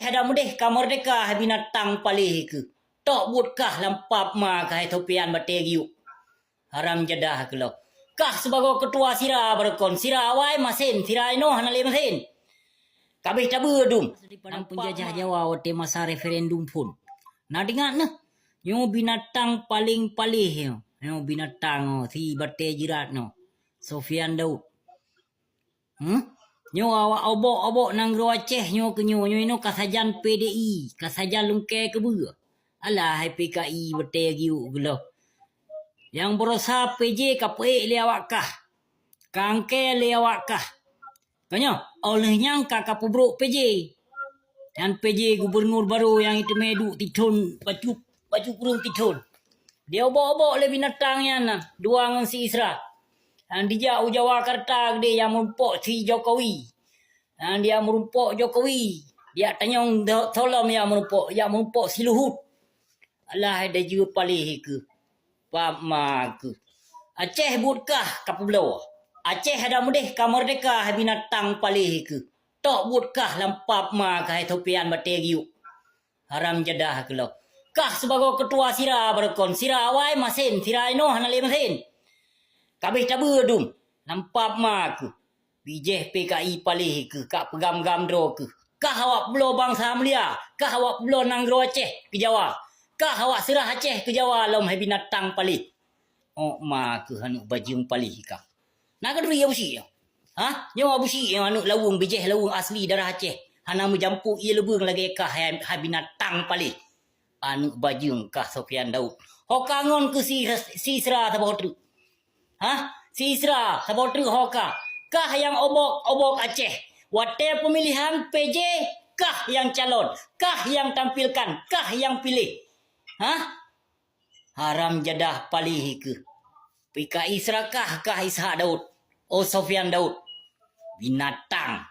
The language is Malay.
ada mudeh kamerdeka binatang palih ke. Tok butkah lampap ma kai topian bategiu. Haram jadah kelok. Kah sebagai ketua sira berkon sira awai masin sira ino hanale masin. Kabeh tabu dum. Nang penjajah Jawa wate masa referendum pun. Nah dengar nah. Yung binatang paling palih yung binatang si bate jirat no. Sofian Daud. Nyo awak obok-obok nang gro Aceh nyo kenyo ino kasajan PDI, kasajan lungke kebu. Alah hai PKI bete giu gelo. Yang berusaha PJ KPE le awak kah. Kangke le awak kah. Kanyo olehnya kakak pubruk PJ. Yang PJ gubernur baru yang itu medu titun baju kurung titun. Dia obok-obok le binatangnya nah, dua ngan si Isra. Dan dia Jawakarta dia yang merumpok si Jokowi. Dan dia merumpok Jokowi. Dia tanyong tolong yang merumpok si Luhut. Alah ada juga palih ke. Pama ke. Aceh butkah kapublo. Aceh ada mudeh kamerdeka binatang palih ke. Tok butkah lampap ma kai topian bategiu. Haram jadah kelok. Kah sebagai ketua sira berkon sira awai masin sira ino hanale masin. Kabeh tabu dum. Nampak mak ke. Bijeh PKI palih ke. Kak pegam gamdro ke. Kah awak belo bangsa Mulia. Kah awak belo nanggro Aceh ke Jawa. Kah awak serah Aceh ke Jawa. Lom hai binatang palih. Oh mak ke hanuk bajung palih kah. Nak keduri ya busi ya. Ha? Yang busi yang hanuk lawung bijeh lawung asli darah Aceh. Hana menjampuk ia lebung lagi kah hai binatang palih. Hanuk bajung kah Sofian Daud. Hokangon ke si serah tabotru. Hah? Si Isra, sabotru hoka. Kah yang obok Aceh? Wate pemilihan PJ, kah yang calon? Kah yang tampilkan? Kah yang pilih? Hah? Haram jadah palih ke. PKI Isra kah Ishak Daud? Oh Sofian Daud. Binatang.